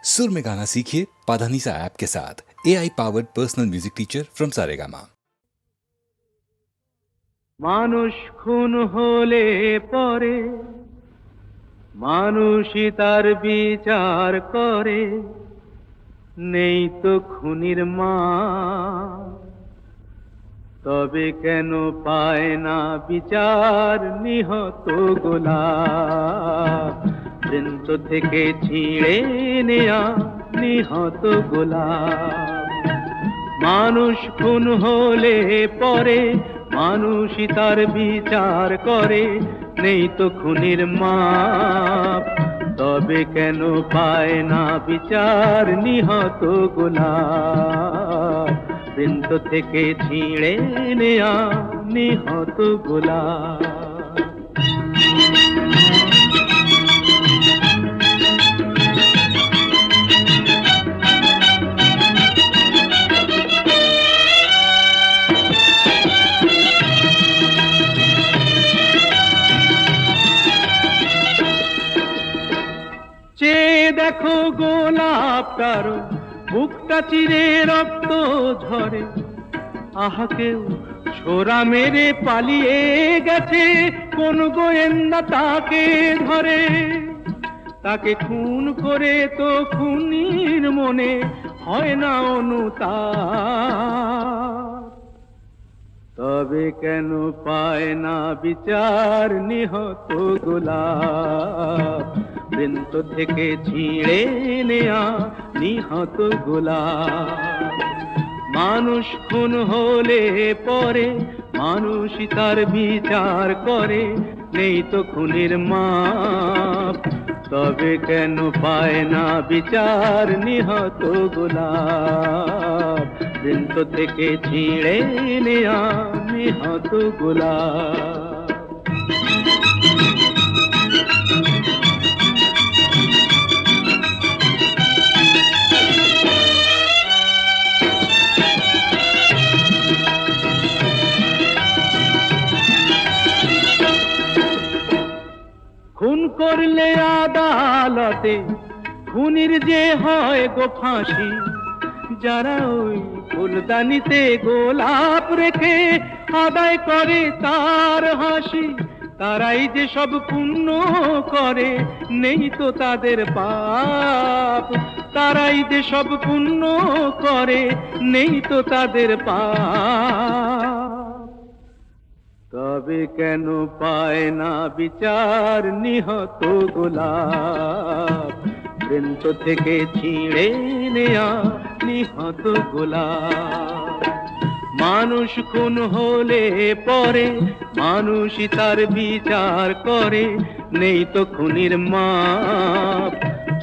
सुर में गाना सीखिए पाधानीसा ऐप के साथ। AI powered personal music teacher from Saregama. মানুষ খুন হলে পরে মানুষই তার বিচার করে, নেই তো খুনির মা, তবে কেন পায় না বিচার নিহত গোলাপ, বৃন্ত থেকে ছিঁড়ে নেয়া নিহত গোলাপ। মানুষ খুন হলে পরে মানুষই তার বিচার করে, নেই তো খুনির মাপ, তবে কেন পায় না বিচার নিহত গোলাপ, বৃন্ত থেকে ছিঁড়ে নেয়া নিহত গোলাপ। দেখো গোলাপটার বুকটা চিরে রক্ত ঝরে, আহা কেউ ছোরা মেরে পালিয়ে গেছে, কোন গোয়েন্দা তাকে ধরে, তাকে খুন করে তো খুনির মনে হয় না অনুতাপ, তবে কেন পায় না বিচার নিহত গোলাপ, বৃন্ত থেকে ছিঁড়ে নেয়া নিহত গোলাপ। মানুষ খুন হলে পরে মানুষই তার বিচার করে, নেই তো খুনির মাপ, তবে কেন পায় না বিচার নিহত গোলাপ, বৃন্ত থেকে ছিঁড়ে নেয়া নিহত গোলাপ। খুন করলে আদালতে খুনির যে হয় গো ফাঁসি, যারা ওই ফুলদানিতে গোলাপ রেখে আদায় করে তার হাসি, তারাই যে সব পুণ্য করে, নেই তো তাদের পাপ, তারাই যে সব পুণ্য করে, নেই তো তাদের পাপ, তবে কেন পায় না বিচার নিহত গোলাপ, বৃন্ত থেকে ছিঁড়ে নেয়া নিহত গোলাপ। মানুষ খুন হলে পরে মানুষই তার বিচার করে, নেই তো খুনির মাপ,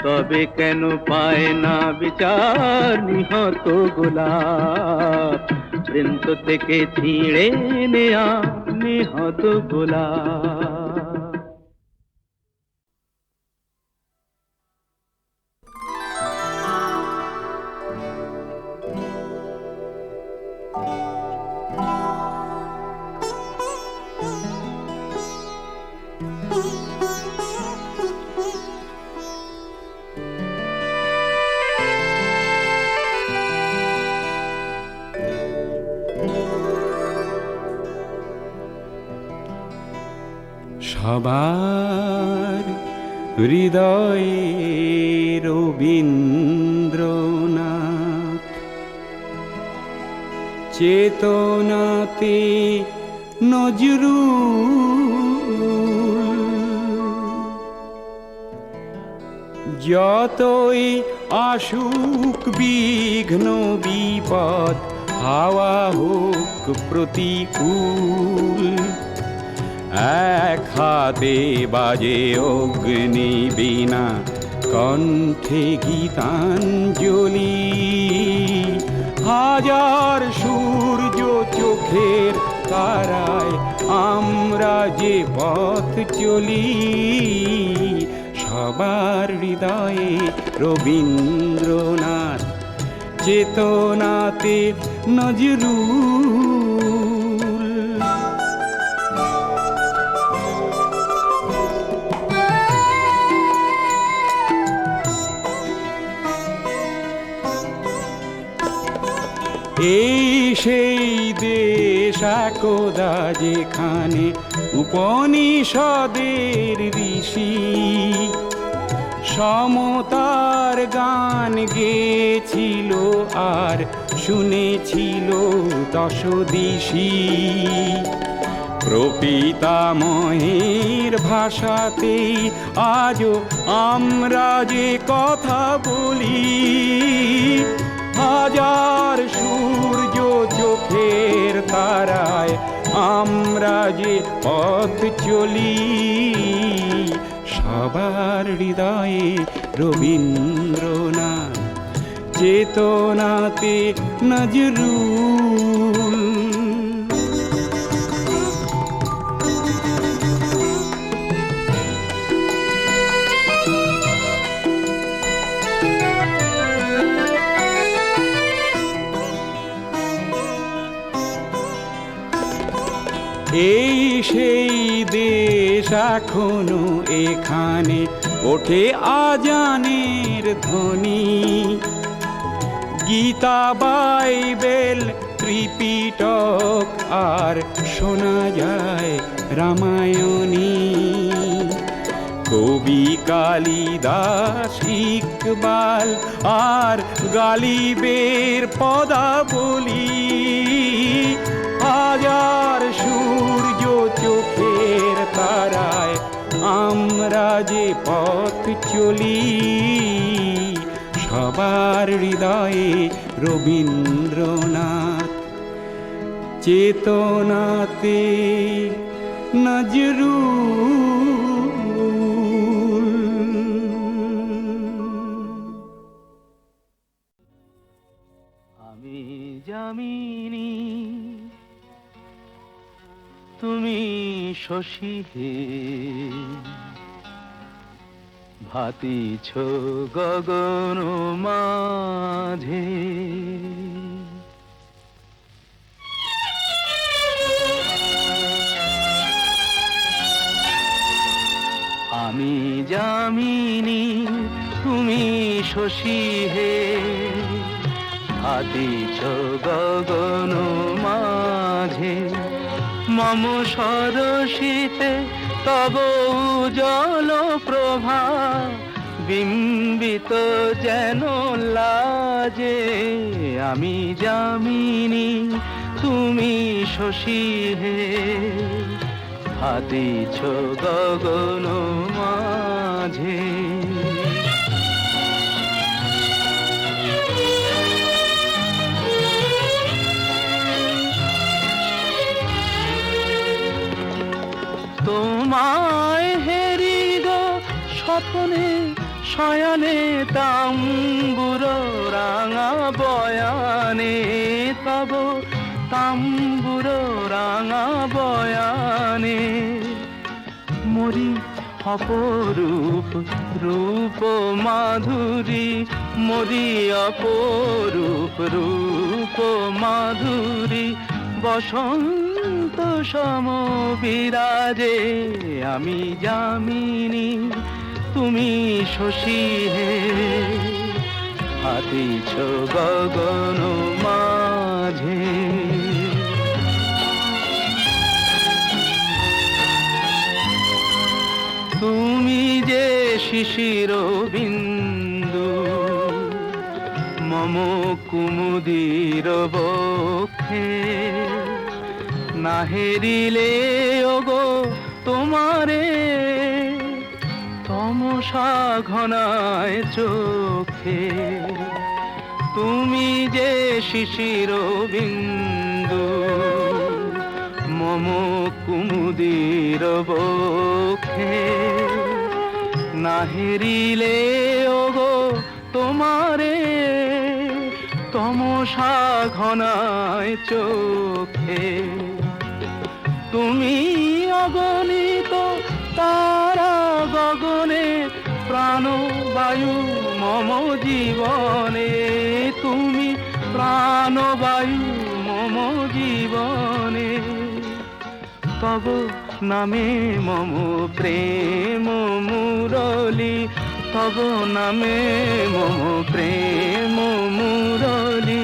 তবে কেন পায় না বিচার নিহত গোলাপ, বৃন্ত থেকে ছিঁড়ে নেয়া নিহত গোলাপ। সবার হৃদয়ে রবীন্দ্রনাথ, চেতনাতে নজরুল, যতই আসুক বিঘ্ন বিপদ, হাওয়া হোক প্রতিকূল, এক হাতে বাজে অগ্নি বীণা, কণ্ঠে গীতাঞ্জলি, হাজার সূর্য চোখের তারায় আমরা যে পথ চলি, সবার হৃদয়ে রবীন্দ্রনাথ, চেতনাতে নজরুল। এই সেই দেশ একদা যেখানে উপনিষদের ঋষি সমতার গান গেছিল আর শুনেছিল দশদিশি। প্রপিতামহের ভাষাতেই আজও আমরা যে কথা বলি, হাজার সূর্য চোখের তারায় আমরা যে পথ চলি। সবার হৃদয়ে রবীন্দ্রনাথ, চেতনাতে নজরুল। এই সেই দেশ এখনো এখানে ওঠে আজানের ধ্বনি, গীতা বাইবেল ত্রিপিটক আর শোনা যায় রামায়ণী। কবি কালিদাস ইকবাল আর গালিবের পদাবলী, হাজার সূর্য চোখের তারায় আমরা যে পথ চলি। সবার হৃদয়ে রবীন্দ্রনাথ, চেতনাতে নজরুল। আমি যামিনী তুমি শশী হে, ভাতিছ গগন মাঝে। আমি যামিনী তুমি শশী হে, ভাতিছ গগন মাঝে। মম সরসিতে তব উজ্জ্বল প্রভা, বিম্বিত যেন লাজে। আমি যামিনী তুমি শশী হে, ভাতিছ গগন মাঝে। তোমায় হেরি গো স্বপ্নে শয়নে, তাম্বুর রাঙা বয়ানে তব তাম্বুর রাঙা বয়ানে। মরি অপরূপ রূপ মাধুরী, মরি অপরূপ রূপ মাধুরী। বসন্ত সম বিরাজে আমি যামিনী তুমি শশী হে, হাতিছ গগন মাঝে। তুমি যে শিশির বিন্দু মম কুমুদির বক্ষে, না হেরিলে ওগো তোমারে তমসা ঘনায় চোখে। তুমি যে শিশির বিন্দু মম কুমুদির বক্ষে, না হেরিলে ওগো তোমারে তমসা ঘনায় চোখে। তুমি অগণিত তারা গগনে, প্রাণবায়ু মম জীবনে। তুমি প্রাণবায়ু মম জীবনে। তব নামে মম প্রেম মুরলী, তব নামে মম প্রেম মুরলী।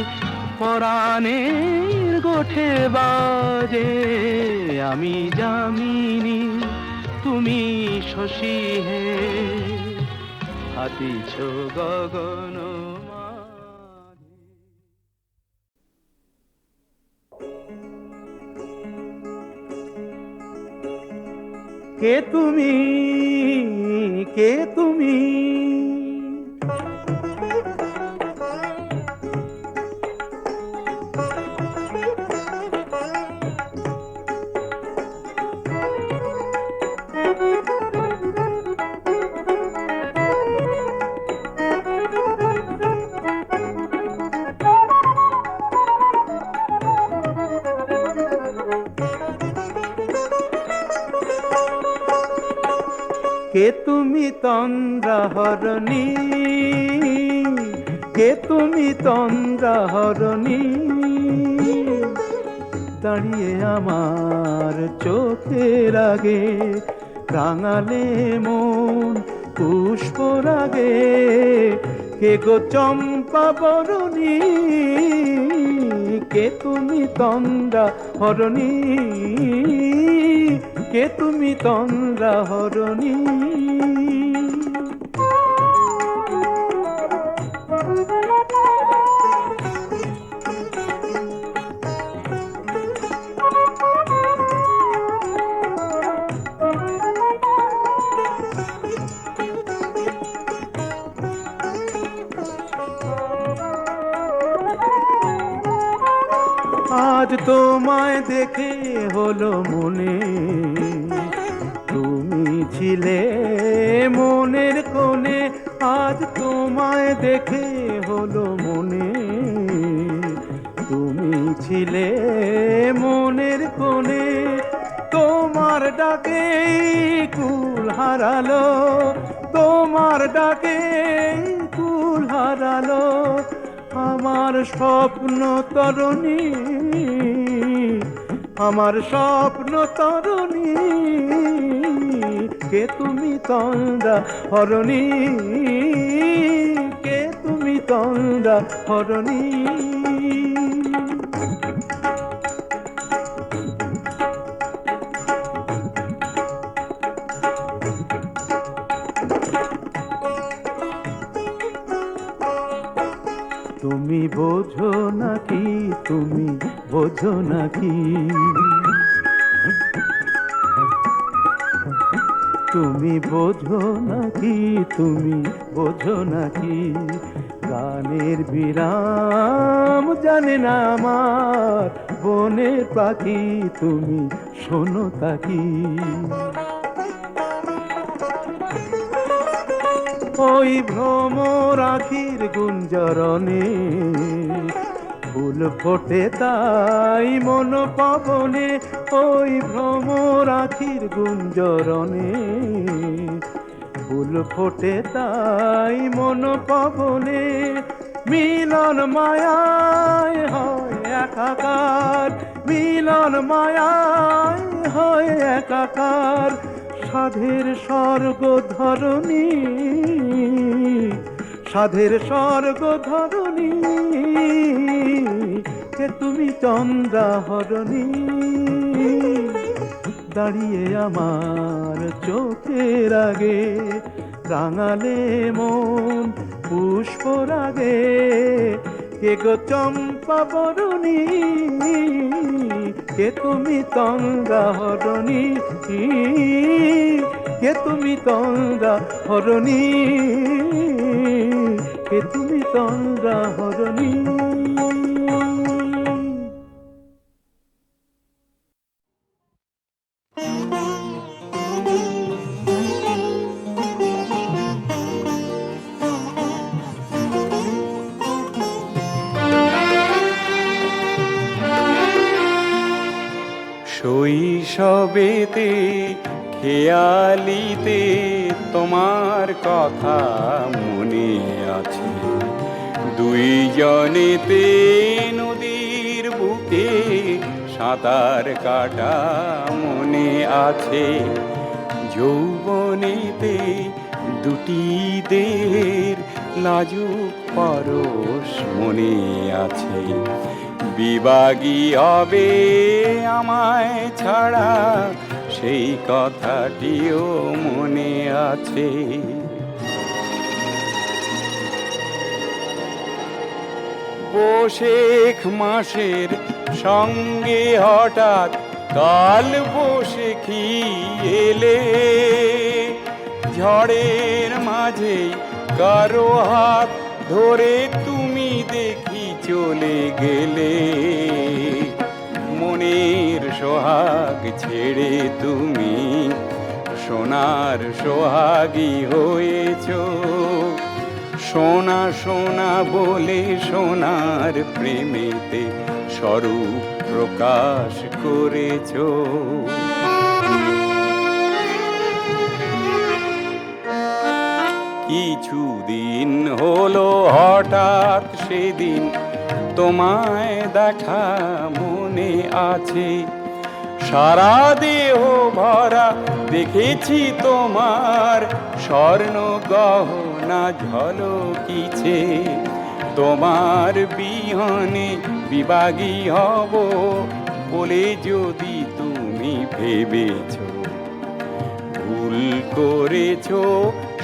পরাণ গানের গোঠে বাজে, আমি যামিনী তুমি শশী হে, হাতিছ গগন মাঝে। কে তুমি, কে তুমি, কে তুমি তন্দ্রাহরণী, কে তুমি তন্দ্রাহরণী, দাঁড়িয়ে আমার চোখের আগে, রাঙালে মন পুষ্পরাগে, কে গো চম্পা বরণী, কে তুমি তন্দ্রাহরণী, কে তুমি তন্দ্রাহরণী। আজ তোমায় দেখে হলো মনে, তুমি ছিলে মনের কোণে, আজ তোমায় দেখে হলো মনে, তুমি ছিলে মনের কোণে, তোমার ডাকে কুল হারালো, তোমার ডাকে কুল হারালো, আমার স্বপ্ন তরণী, আমার স্বপ্ন তরণী, কে তুমি তন্দ্রাহরণী, কে তুমি তন্দ্রাহরণী। তুমি বোঝো নাকি, তুমি বোঝো নাকি, তুমি বোঝো নাকি, তুমি বোঝো নাকি, গানের বিরাম জানে না আমার বনের পাখি, তুমি শোনো তাকি। ওই ভ্রমর আখির গুঞ্জরণে, ফুল ফোটে তাই মন পবনে, ওই ভ্রমর আখির গুঞ্জরণে, ফুল ফোটে তাই মন পবনে, মিলন মায়ায় হয় একাকার, মিলন মায়ায় হয় একাকার, সাধের স্বর্গ ধরণী, সাধের স্বর্গ ধরণী, কে তুমি চন্দ্রাহরণী, দাঁড়িয়ে আমার চোখের আগে, রাঙালে মন পুষ্পরাগে, কে গো চম্পা বরণী, কে তুমি তন্দ্রাহরণী, কে তুমি তন্দ্রাহরণী, কে তুমি তন্দ্রাহরণী। শৈশবেতে খেয়ালিতে তোমার কথা মনে আছে, দুইজনেতে নদীর বুকে সাঁতার কাটা মনে আছে, যৌবনেতে দুটি দেহের লাজুক পরশ মনে আছে, বিভাগী হবে আমায় ছাড়া, সেই কথাটিও মনে আছে। বৈশাখ মাসের সঙ্গে হঠাৎ কাল বৈশাখী এলে, ঝড়ের মাঝে কারো হাত ধরে তুমি দেখি চলে গেলে। মনের সোহাগ ছেড়ে তুমি সোনার সোহাগী হয়েছ। সোনা সোনা বলে সোনার প্রেমেতে স্বরূপ প্রকাশ করেছ। কিছুদিন হলো হঠাৎ সেদিন তোমায় দেখা মনে আছে। সারা দেহ ভরা দেখেছি তোমার স্বর্ণ গহনা ঝলকিছে। তোমার বিহনে বিভাগী হব বলে যদি তুমি ভেবেছ, ভুল করেছ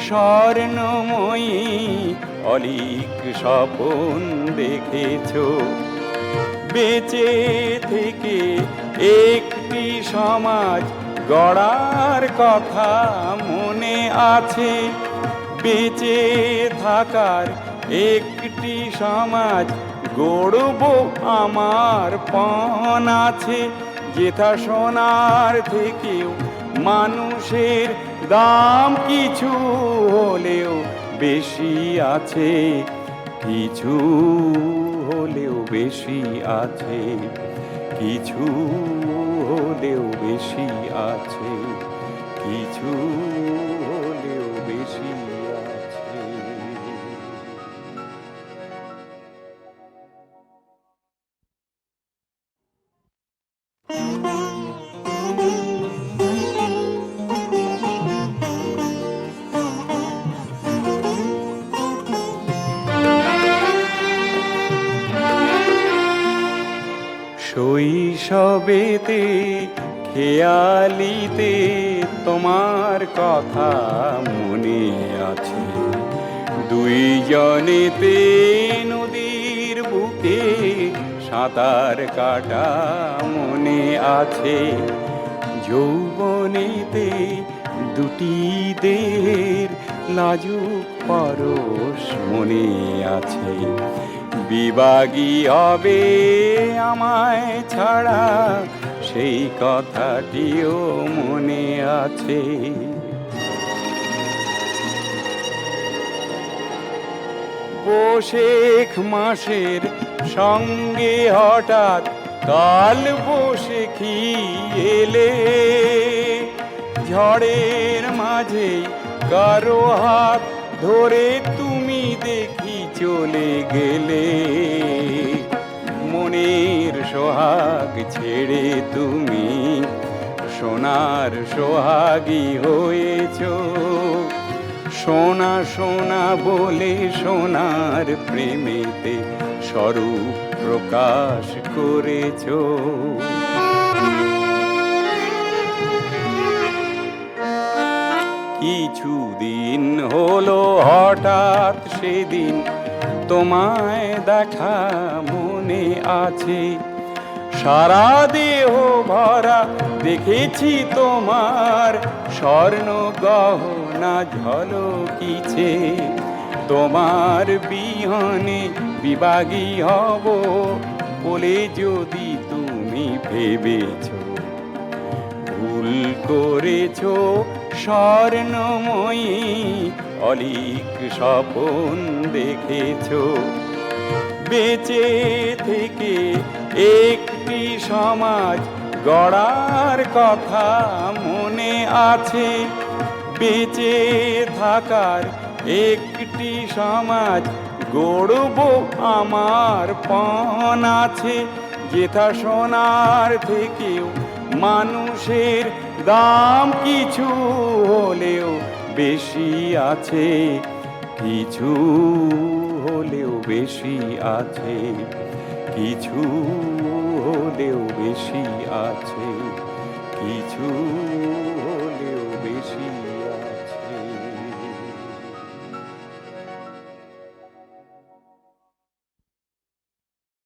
স্বর্ণময়ী, অলিক স্বপন দেখেছ। বেঁচে থেকে একটি সমাজ গড়ার কথা মনে আছে। বেঁচে থাকার একটি সমাজ গড়ব আমার পণ আছে। যেথা সোনার থেকেও মানুষের দাম কিছু হলেও বেশি আছে, কিছু হলেও বেশি আছে, কিছু হলেও বেশি আছে, কিছু হলেও বেশি আছে। শৈশবেতে খেয়ালিতে তোমার কথা মনে আছে। দুইজনেতে নদীর বুকে সাঁতার কাটা মনে আছে। যৌবনেতে দুটি দেহের লাজুক পরশ মনে আছে। বিভাগী হবে আমায় ছাড়া, সেই কথাটিও মনে আছে। বৈশাখ মাসের সঙ্গে হঠাৎ কাল বৈশাখী এলে, ঝড়ের মাঝে কারো হাত ধরে তুমি দেখি চলে গেলে। মনের সোহাগ ছেড়ে তুমি সোনার সোহাগী হয়েছ। সোনা সোনা বলে সোনার প্রেমেতে স্বরূপ প্রকাশ করেছ। কিছুদিন হলো হঠাৎ সেদিন তোমায় দেখা মনে আছে। সারা দেহ ভরা দেখেছি তোমার স্বর্ণ গহনা ঝলকিছে। তোমার বিহনে বিভাগী হব বলে যদি তুমি ভেবেছ, ভুল করেছ স্বর্ণময়ী, অলিক স্বপন দেখেছ। বেঁচে থেকে একটি সমাজ গড়ার কথা মনে আছে। বেঁচে থাকার একটি সমাজ গড়ব আমার পণ আছে। যেথা সোনার থেকেও মানুষের দাম কিছু হলেও বেশি আছে, কিছু হলেও বেশি আছে, কিছু হলেও বেশি আছে, কিছু